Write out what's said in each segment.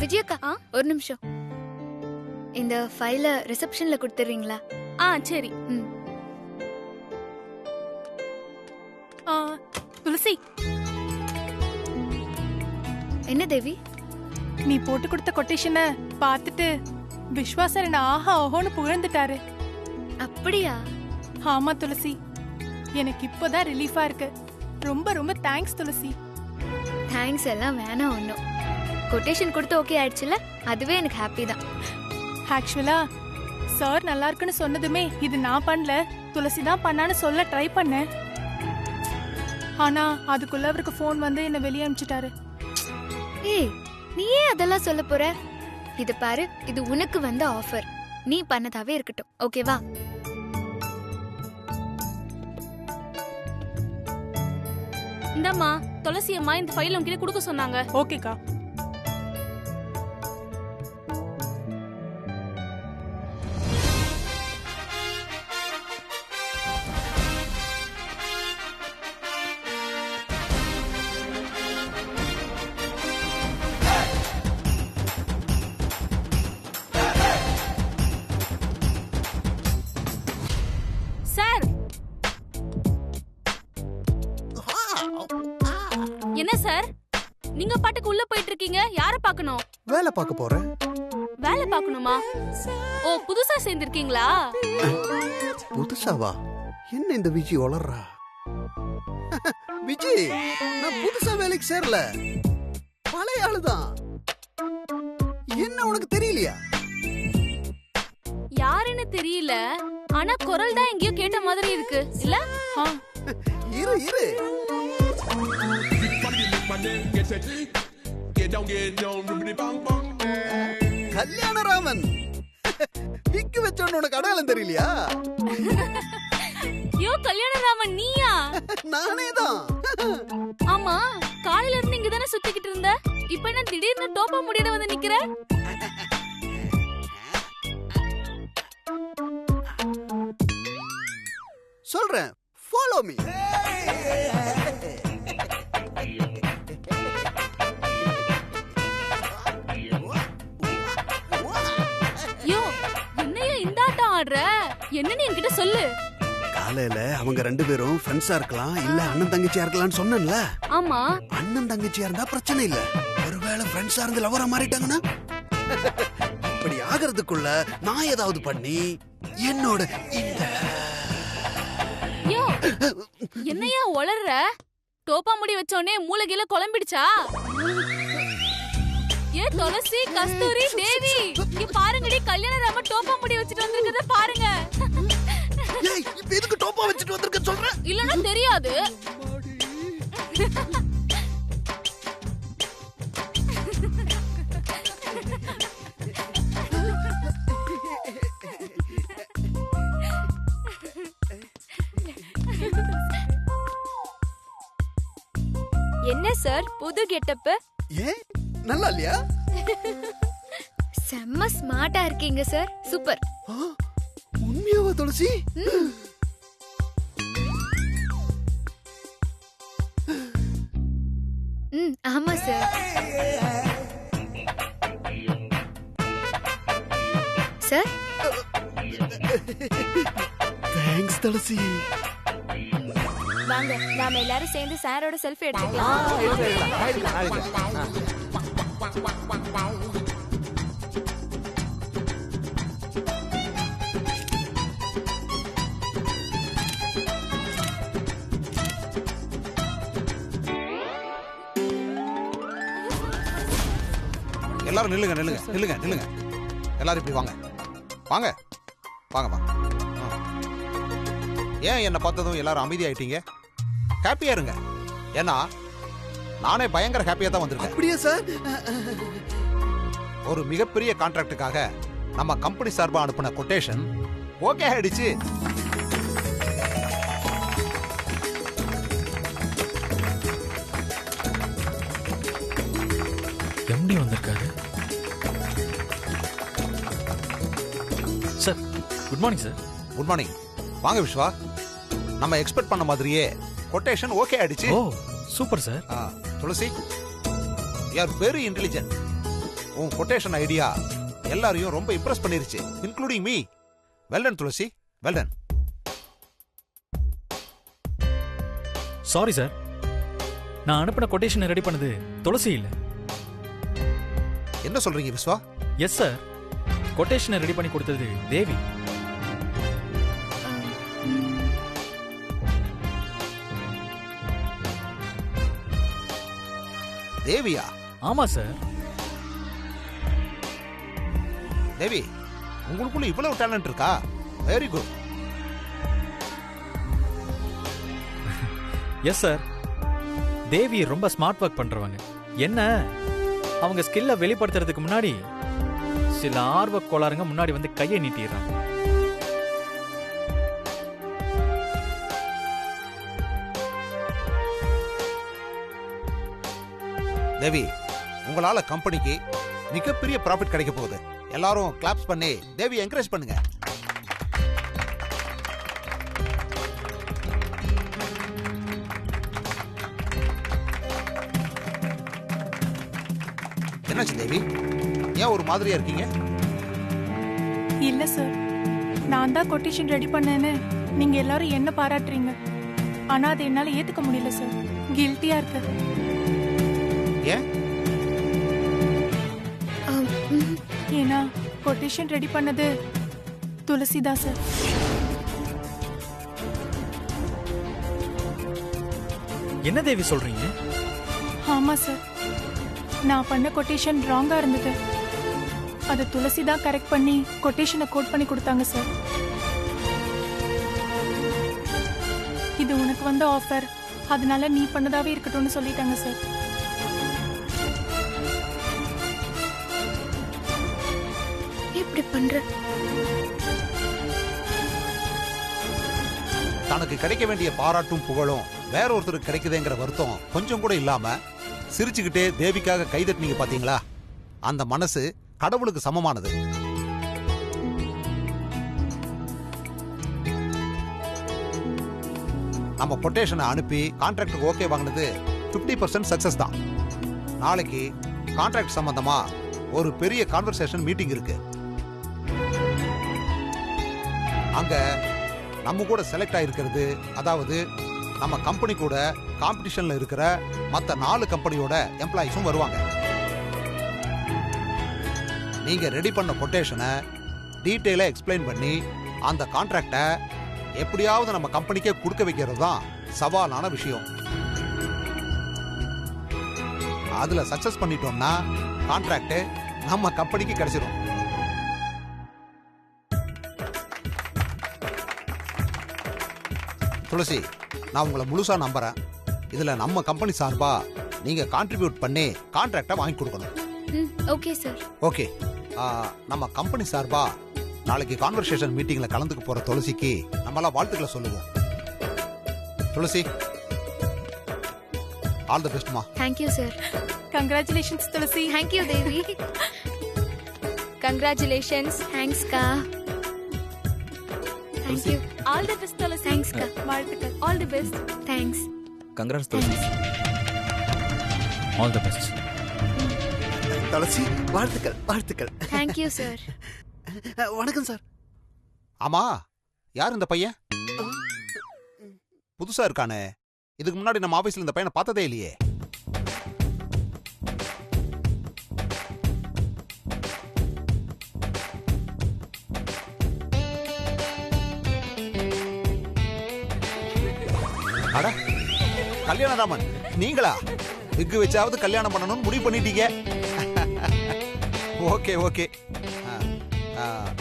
விஜயக்கா ஒரு நிமிஷம். இந்த ஃபைல ரிசப்ஷன்ல கொடுத்துறீங்களா? சரி. துளசி, என்ன தேவி? நீ போட்டு கொடுத்த கொட்டேஷனை பார்த்துட்டு விஸ்வாசர் என்ன ஆஹா ஓஹோன்னு புகழ்ந்துட்டாரு. அப்படியா? ஆமா துளசி, எனக்கு இப்போதான் ரிலீஃபா இருக்கு. ரொம்ப ரொம்ப தேங்க்ஸ் துளசி. தேங்க்ஸ் எல்லாம் வேணாம் ஒன்றும். கொட்டேஷன் கொடுத்து ஓகே ஆயிடுச்சுல, அதுவே எனக்கு ஹாப்பி தான். ஆக்சுவலா சார் நல்லா இருக்குன்னு சொன்னதுமே இது நான் பண்ணல, துளசி தான் பண்ணான்னு சொல்ல ட்ரை பண்ணேன். ஆனா அதுக்குள்ள அவருக்கு ஃபோன் வந்து என்ன வெளியே அனுப்பிச்சிட்டாரு. ஏய், நீ ஏன் அதெல்லாம் சொல்ல போற? இத பாரு, இது உனக்கு வந்த ஆஃபர். நீ பண்ணதாவே இருக்கட்டும், ஓகேவா? இந்தம்மா துளசி அம்மா இந்த ஃபைல் உங்ககிட்ட கொடுக்க சொன்னாங்க. ஓகேக்கா. சார், என்ன சார் நீங்க பாட்டுக்கு உள்ள போயிட்டு இருக்கீங்க? யார பார்க்கணும்? வேலை பார்க்க போறேன். வேலை பார்க்கணுமா? ஓ, புதுசா சேர்ந்திருக்கீங்களா? புதுசாவா? என்ன இந்த விஜி வளர்றா? விஜி, நான் புதுசா வேலைக்கு சேரல, பழைய ஆளுதான். என்ன உனக்கு தெரியலையா? யாருன்னு தெரியல, ஆனா குரல் தான் எங்கேயோ கேட்ட மாதிரி இருக்கு இல்ல? இரு இரு. கல்யாணராமன் விக்கு வச்சோன்னு உனக்கு அடையாளம் தெரியலையா? யோ, கல்யாணராமன் நீயா? நானே தான். ஆமா, காலையில இருந்து இங்க தானே சுத்திக்கிட்டு இருந்த, இப்ப என்ன திடீர்னு டோப்பா முடியோட வந்து நிக்கிற? சொல்றேன், ஃபாலோ மீ. யோ, என்னையா இந்த ஆட்டம் ஆடுற? என்னன்னு என்கிட்ட சொல்லு. காலையில அவங்க ரெண்டு பேரும் ஃப்ரெண்ட்ஸா இருக்கலாம், இல்ல அண்ணன் தங்கச்சியா இருக்கலாம்னு சொன்னேன்ல. ஆமா, அண்ணன் தங்கச்சியா இருந்தா பிரச்சனை இல்ல, ஒருவேளை ஃப்ரெண்ட்ஸா இருந்து லவரா மாறிட்டாங்கன்னா இப்படி ஆகிறதுக்குள்ள நான் ஏதாவது பண்ணி என்னோட இந்த யோ, என்னையா ஒளர்ற? டோப்பா முடி வச்சோனே மூளைகில குழம்பிடுச்சா? ஏ துளசி, கஸ்தூரி, தேவி, இங்க பாருங்கடி, கல்யாணராம டோப்பா முடி வச்சிட்டு வந்திருக்கத பாருங்க. ஏய், இப்ப எதுக்கு டோப்பா வச்சிட்டு வந்திருக்க சொல்ற? இல்லன்னா தெரியாது. என்ன சார் புது கெட்டப்? ஏன் நல்லா இல்லையா? செம்ம ஸ்மார்ட்டா இருக்கீங்க சார், சூப்பர். உண்மையாவா துளசி? ஆமா சார். சார், தேங்க்ஸ் துளசி. வாங்க நாம எல்லாரும் சேர்ந்து சாரோட செல்ஃபி எடுத்துக்கலாம். எல்லாரும் நில்லுங்க நில்லுங்க நில்லுங்க நில்லுங்க. எல்லாரும் இப்படி வாங்க வாங்க வாங்க வாங்க. ஏன் என்னை பார்த்ததும் எல்லாரும் அமைதியாயிட்டீங்க? ஹாப்பியா இருங்க, ஏன்னா நானே பயங்கர ஹாப்பியா தான் வந்திருக்கேன். அப்படியே சார்? ஒரு மிகப்பெரிய கான்ட்ராக்டுக்காக நம்ம கம்பெனி சார்பா அனுப்பின கொட்டேஷன் ஓகே ஆயிடுச்சு. எம்டி வந்திருக்காரு. Sir good morning. Sir good morning. வாங்க விஸ்வா, நம்ம எக்ஸ்பெக்ட் பண்ண மாதிரியே கொட்டேஷன் ஓகே ஆயிடுச்சு. Oh super sir. Tulasi, you are very intelligent. உன் கொட்டேஷன் ஐடியா எல்லாரையும் ரொம்ப இம்ப்ரெஸ் பண்ணிருச்சு, including me. Well done Tulasi, well done. Sorry sir, நான் அனுப்பின கொட்டேஷனை ரெடி பண்ணது துளசி இல்ல. என்ன சொல்றீங்க விஸ்வா? எஸ் சார், கொட்டேஷனை ரெடி பண்ணி கொடுத்தது தேவி. தேவியா? ஆமா சார். தேவி, உங்களுக்குள்ள இவ்வளவு டேலண்ட் இருக்கா? Very good. எஸ் சார், தேவி ரொம்ப ஸ்மார்ட் ஒர்க் பண்றவங்க. என்ன, அவங்க ஸ்கில்ல வெளிப்படுத்துறதுக்கு முன்னாடி சில ஆர்வ கோளாறுங்க முன்னாடி வந்து கையை நீட்டிடுறாங்க. தேவி, உங்களால கம்பெனிக்கு மிகப்பெரிய ப்ராஃபிட் கிடைக்க போகுது. எல்லாரும் கிளாப்ஸ் பண்ணி தேவி என்கரேஜ் பண்ணுங்க. என்னாச்சு தேவி, ஏன் ஒரு மாதிரியா இருக்கீங்க? இல்ல சார், நான் தான் கொட்டேஷன் ரெடி பண்ணேன்னு நீங்க எல்லாரும் என்ன பாராட்டுறீங்க. ஆனா அதை என்னால ஏத்துக்க முடியல சார். கில்ட்டியா இருக்கு. ஏன்? ஏன்னா கொட்டேஷன் ரெடி பண்ணது துளசி தான் சார். என்ன தேவி சொல்றீங்க? ஆமா சார், நான் பண்ண கொட்டேஷன் ராங்கா இருந்தது. அது துளசி தான் கரெக்ட் பண்ணி கொட்டேஷனை கோட் பண்ணி கொடுத்தாங்க சார். இது உனக்கு வந்த ஆஃபர், அதனால நீ பண்ணதாவே இருக்கட்டும்னு சொல்லிட்டாங்க சார். எப்படி பண்ற? தனக்கு கிடைக்க வேண்டிய பாராட்டும் புகழும் வேற ஒருத்தருக்கு கிடைக்குதுங்கிற வருத்தம் கொஞ்சம் கூட இல்லாம சிரிச்சுக்கிட்டே தேவிக்காக கைதட்டினீங்க பாத்தீங்களா? அந்த மனசு கடவுளுக்கு சமமானது. நம்ம கொட்டேஷனை அனுப்பி கான்ட்ராக்டுக்கு ஓகே வாங்கினது 50% சக்சஸ் தான். நாளைக்கு கான்ட்ராக்ட் சம்பந்தமா ஒரு பெரிய கான்வர்சேஷன் மீட்டிங் இருக்கு. அங்க நம்ம கூட செலக்ட் ஆயிருக்கிறது, அதாவது நம்ம கம்பெனி கூட காம்படிஷன்ல இருக்கிற மற்ற 4 கம்பெனியோட எம்ப்ளாயிஸும் வருவாங்க. நீங்க ரெடி பண்ண கொட்டேஷனை டீட்டெயிலா எக்ஸ்பிளைன் பண்ணி அந்த கான்ட்ராக்டை எப்படியாவது நம்ம கம்பெனிக்கே கொடுக்க வைக்கிறது தான் சவாலான விஷயம். அதுல சக்சஸ் பண்ணிட்டோம்னா கான்ட்ராக்ட் நம்ம கம்பெனிக்கு கிடைச்சிடும். துளசி, நான் உங்களை முழுசா நம்புறேன். இதுல நம்ம கம்பெனி சார்பா நீங்க கான்ட்ரிபியூட் பண்ணி கான்ட்ராக்டை வாங்கி கொடுக்கணும். Okay sir. ஓகே, நம்ம கம்பெனி சார்பா நாளைக்கு கான்வர்சேஷன் மீட்டிங்ல கலந்துக்க போற துளசிக்கு நம்மளாம் வாழ்த்துக்களை சொல்லுவோம். துளசி, ஆல் தி பெஸ்ட்மா. Thank you sir. Congratulations Tulasi. Thank you Devi. Congratulations. Thanks கா. Thank you. All the best Tulasi. Thanks கா. வாழ்த்துக்கள். All the best. Thanks. Congrats Tulasi. All the best. Tulasi, வாழ்த்துக்கள் வாழ்த்துக்கள். Thank you sir. வணக்கம் சார். ஆமா, யார் இந்த பையன்? புதுசா இருக்கானே. இதுக்கு முன்னாடி நம்ம ஆபீஸ்ல இந்த பையனை பார்த்ததே இல்லையே. அட, கல்யாணராமன் நீங்களா? விக்கு வச்சாவது கல்யாணம் பண்ணணும்னு முடிவு பண்ணிட்டீங்க. ஓகே ஓகே,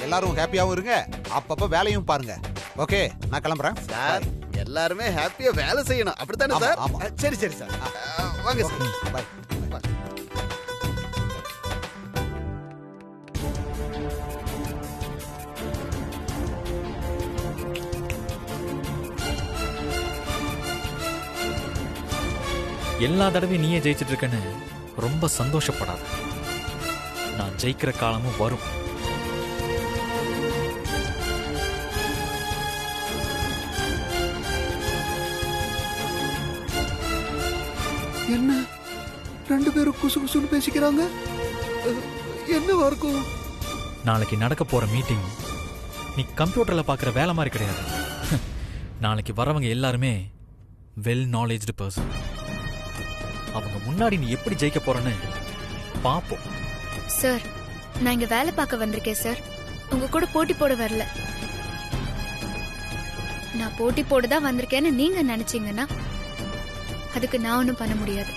எல்லாரும் ஹாப்பியாவும் இருங்க, அப்பப்ப வேலையும் பாருங்க. ஓகே, நான் கிளம்புறேன் சார். எல்லாருமே ஹாப்பியா வேலை செய்யணும், அப்படித்தானே ஆமா, சார்? ஆமா. சரி சரி சார், வாங்க சார். பை. எல்லா தடவையும் நீயே ஜெயிச்சிட்டு இருக்கேன்னு ரொம்ப சந்தோஷப்படாத. நான் ஜெயிக்கிற காலமும் வரும். என்ன 2 பேரும் குசு குசுன்னு பேசிக்கிறாங்க? என்னவா இருக்கும்? நாளைக்கு நடக்க போற மீட்டிங் நீ கம்ப்யூட்டர்ல பாக்குற வேலை மாதிரி கிடையாது. நாளைக்கு வரவங்க எல்லாருமே வெல் நாலேஜ்டு பர்சன். அவங்க முன்னாடி நீ எப்படி ஜெயிக்க போறன்னு பாப்போம். சார், நான் இங்க வேலை பார்க்க வந்திருக்கேன் சார். உங்க கூட போட்டி போட வரல. நான் போட்டி போட தான் வந்திருக்கேன்னு நீங்க நினைச்சீங்கன்னா அதுக்கு நான் ஒன்றும் பண்ண முடியாது.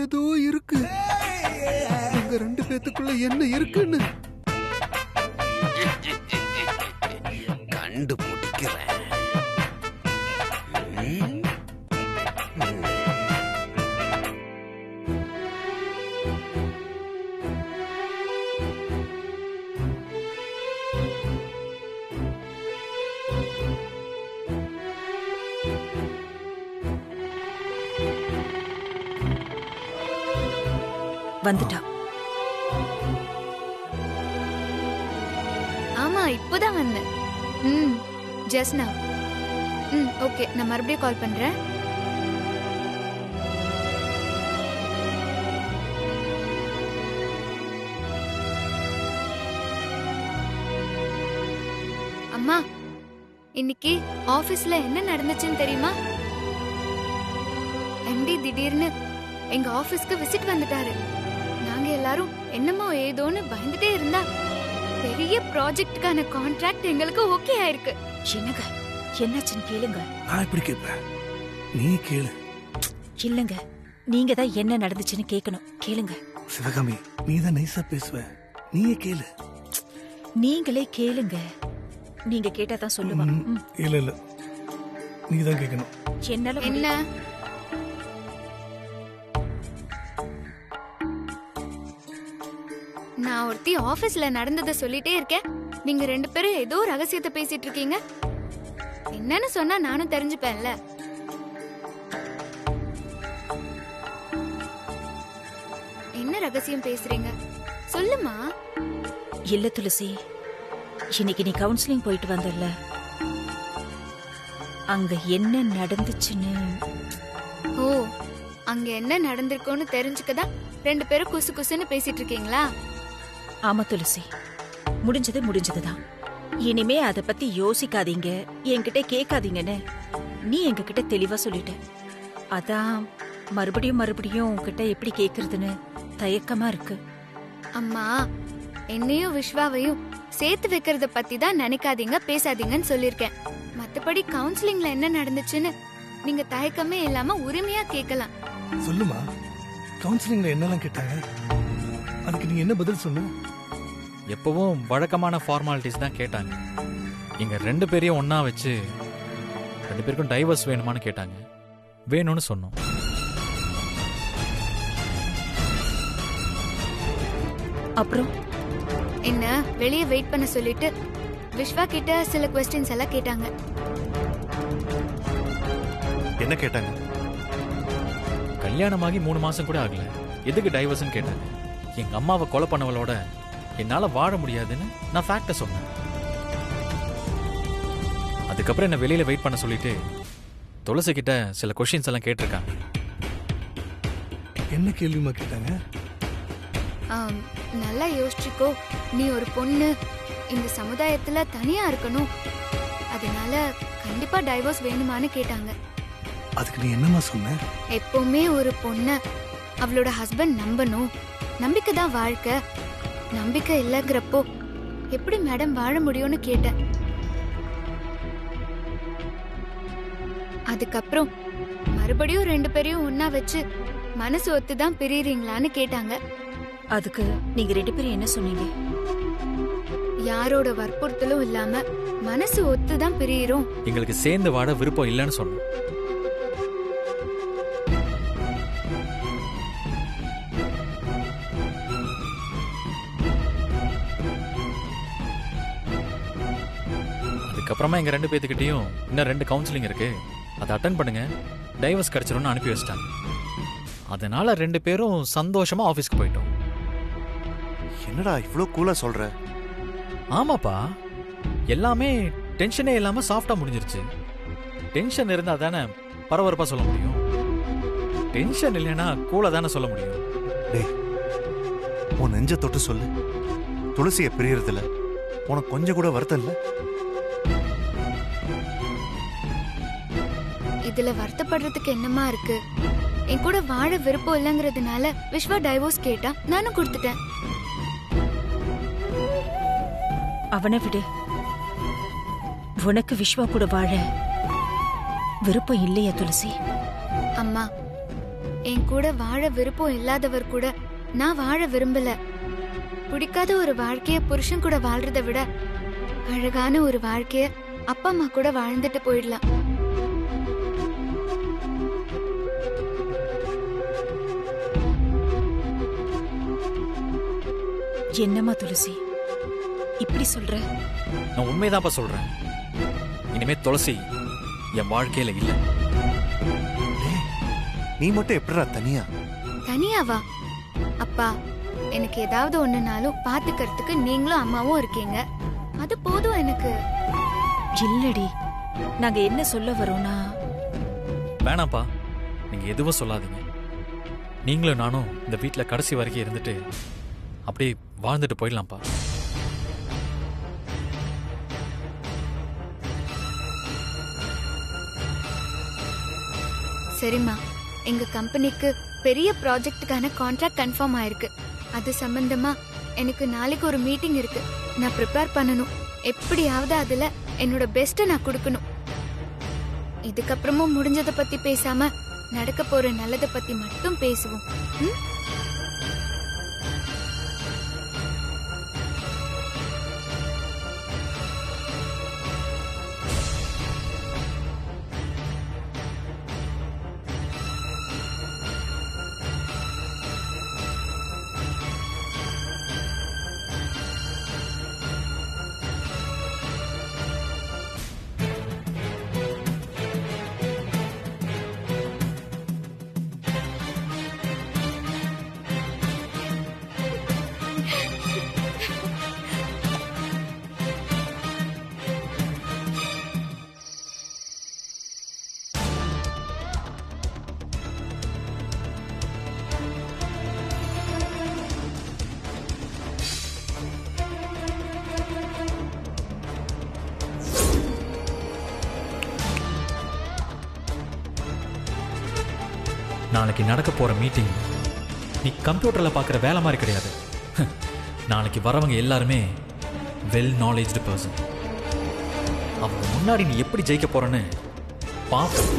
ஏதோ இருக்கு. உங்க 2 பேத்துக்குள்ள என்ன இருக்குன்னு கண்டுபிடிக்கிறேன். வந்துட்டா. ஆமா, இப்போதான் வந்தேன். Just now. ஓகே, நான் மறுபடியும் கால் பண்றேன். அம்மா, இன்னைக்கு ஆபீஸ்ல என்ன நடந்துச்சுன்னு தெரியுமா? எம்டி திடீர்னு எங்க ஆபீஸ்க்கு விசிட் வந்துட்டாரு. நாங்க எல்லாரும் என்னமோ ஏதோன்னு பயந்துட்டே இருந்தா பெரிய ப்ராஜெக்ட்டுக்கான கான்ட்ராக்ட் எங்களுக்கு ஓகே ஆயிருக்கு. என்னங்க, என்னாச்சுன்னு கேளுங்க. நான் இப்படி கேட்பேன், நீ கேளு. இல்லங்க, நீங்க தான் என்ன நடந்துச்சுன்னு கேட்கணும். கேளுங்க. சிவகாமி, நீ தான் நைஸா பேசுவ, நீயே கேளு. நீங்களே கேளுங்க. நீங்க கேட்டா தான் சொல்லுவா. இல்ல இல்ல, நீ தான் கேட்கணும். என்னால என்ன? நான் ஒருத்தி ஆபீஸ்ல நடந்ததை சொல்லிட்டே இருக்கேன். நீங்க 2 பேரும் ஏதோ ரகசியத்தை பேசிட்டு இருக்கீங்க. என்னன்னு சொன்னா நானும் தெரிஞ்சுப்பேன்ல. என்ன ரகசியம் பேசுறீங்க? சொல்லுமா. இல்ல துளசி, இன்னைக்கு நீ கவுன்சிலிங் போயிட்டு வந்தல்ல, அங்க என்ன நடந்துச்சுன்னு. ஓ, அங்க என்ன நடந்திருக்கோன்னு தெரிஞ்சுக்கதான் 2 பேரும் குசு குசுன்னு பேசிட்டு இருக்கீங்களா? ஆமா துளசி, முடிஞ்சது முடிஞ்சதுதான். இனிமே அத பத்தி யோசிக்காதீங்க, என்கிட்ட கேட்காதீங்கன்னு நீ எங்ககிட்ட தெளிவா சொல்லிட்ட. அதான் மறுபடியும் மறுபடியும் உன்கிட்ட எப்படி கேக்குறதுன்னு தயக்கமா இருக்கு. அம்மா, என்னையும் விஸ்வாவையும் சேர்த்து வைக்கிறத பத்தி தான் நினைக்காதீங்க, பேசாதீங்கன்னு சொல்லிருக்கேன். மத்தபடி கவுன்சிலிங்ல என்ன நடந்துச்சுன்னு நீங்க தயக்கமே இல்லாம உரிமையா கேட்கலாம். சொல்லுமா, கவுன்சிலிங்ல என்னெல்லாம் கேட்டாங்க? அதுக்கு நீ என்ன பதில் சொன்ன? எப்பவும் வழக்கமான ஃபார்மாலிட்டிஸ் தான் கேட்டாங்க. இங்க 2 பேரையும் ஒண்ணா வச்சு 2 பேருக்கும் டைவர்ஸ் வேணுமான்னு கேட்டாங்க. வேணும்னு சொன்னோம். அப்புறம் என்ன வெளியே வெயிட் பண்ண சொல்லிட்டு விஸ்வா கிட்ட சில क्वेश्चंस எல்லாம் கேட்டாங்க. என்ன கேட்டாங்க? கல்யாணமாகி 3 மாசம் கூட ஆகல, எதுக்கு டைவர்ஸ்னு கேட்டாங்க. எங்க அம்மாவை கொலை பண்ணவளோட என்னால வாழ முடியாதுன்னு நான் ஃபேக்ட சொன்னேன். அதுக்கப்புறம் என்ன வெளியில வெயிட் பண்ண சொல்லிட்டு துளசி கிட்ட சில क्वेश्चंस எல்லாம் கேட்டிருக்காங்க. என்ன கேள்விமா கேட்டாங்க? நல்லா யோசிச்சுக்கோ, நீ ஒரு பொண்ணு, இந்த சமுதாயத்துல தனியா இருக்கணும், அதனால கண்டிப்பா டைவர்ஸ் வேணுமான்னு கேட்டாங்க. அதுக்கு நீ என்னமா சொன்ன? எப்பவுமே ஒரு பொண்ண அவளோட ஹஸ்பண்ட் நம்பணும், நம்பிக்கை தான் வாழ்க்கை, நம்பிக்கை இல்லைங்கிறப்போ எப்படி மேடம் வாழ முடியும்னு கேட்டேன். அதுக்கப்புறம் மறுபடியும் 2 பேரையும் ஒன்னா வச்சு மனசு ஒத்துதான் பிரியறீங்களான்னு கேட்டாங்க. அதுக்கு நீங்க 2 பேரும் என்ன சொன்னீங்க? யாரோட வற்புறுத்தலும் இல்லாம மனசு ஒத்துதான் பிரியிறோம். எங்களுக்கு சேர்ந்து வாழ விருப்பம் இல்லைன்னு சொன்னோம். அதுக்கப்புறமா எங்க 2 பேத்துக்கிட்டையும் இன்னும் 2 கவுன்சிலிங் இருக்கு, அதை அட்டன் பண்ணுங்க, டைவர்ஸ் கிடைச்சிரும்னு அனுப்பி வச்சிட்டாங்க. அதனால 2 பேரும் சந்தோஷமா ஆபீஸ்க்கு போயிட்டோம். என்னடா இவ்ளோ கூலா சொல்ற? ஆமாப்பா, எல்லாமே டென்ஷனே இல்லாம சாஃப்டா முடிஞ்சிருச்சு. டென்ஷன் இருந்தா தானே பரபரப்பா சொல்ல முடியும். டென்ஷன் இல்லைன்னா கூலா தானே சொல்ல முடியும். டேய், உன் நெஞ்ச தொட்டு சொல்லு. துளசிய பிரியறதுல உனக்கு கொஞ்சம் கூட வருத்தம் இல்ல? இதுல வருத்தப்படுறதுக்கு என்னமா இருக்கு? என் கூட வாழ விருப்பம் இல்லைங்கிறதுனால விஸ்வா டைவோர்ஸ் கேட்டா, நானும் கொடுத்துட்டேன். அவனை விடு. உனக்கு விஸ்வா கூட வாழ விருப்பம் இல்லையா துளசி? அம்மா, என் கூட வாழ விருப்பம் இல்லாதவர் கூட நான் வாழ விரும்பல. பிடிக்காத ஒரு வாழ்க்கைய புருஷன் கூட வாழ்றதை விட அழகான ஒரு வாழ்க்கைய அப்பா அம்மா கூட வாழ்ந்துட்டு போயிடலாம். என்னம்மா துளசி இப்படி சொல்ற? நான் உண்மைதான்ப்பா சொல்றேன். இனிமே துளசி என் வாழ்க்கையில இல்ல. நீ மட்டும் எப்படிடா தனியா? தனியாவா? அப்பா, எனக்கு ஏதாவது ஒண்ணுனாலும் பாத்துக்கிறதுக்கு நீங்களும் அம்மாவும் இருக்கீங்க. அது போதும் எனக்கு. இல்லடி, நாங்க என்ன சொல்ல வரோம்னா... வேணாம்ப்பா, நீங்க எதுவும் சொல்லாதீங்க. நீங்களும் நானும் இந்த வீட்டுல கடைசி வரைக்கும் இருந்துட்டு அப்படியே வாழ்ந்துட்டு போயிடலாம்ப்பா. சரிம்மா, எங்க கம்பெனிக்கு பெரிய ப்ராஜெக்ட்டுக்கான கான்ட்ராக்ட் கன்ஃபார்ம் ஆயிருக்கு. அது சம்பந்தமா எனக்கு நாளைக்கு ஒரு மீட்டிங் இருக்கு. நான் ப்ரிப்பேர் பண்ணணும். எப்படியாவது அதுல என்னோட பெஸ்ட்டை நான் கொடுக்கணும். இதுக்கப்புறமும் முடிஞ்சதை பத்தி பேசாம நடக்க போற நல்லதை பத்தி மட்டும் பேசுவோம். நாளைக்கு நடக்க போற மீட்டிங் நீ கம்ப்யூட்டர்ல பாக்குற வேலை மாதிரி கிடையாது. நாளைக்கு வரவங்க எல்லாருமே வெல் நாலேஜ்டு பர்சன். அவங்க முன்னாடி நீ எப்படி ஜெயிக்க போறன்னு பாப்போம்.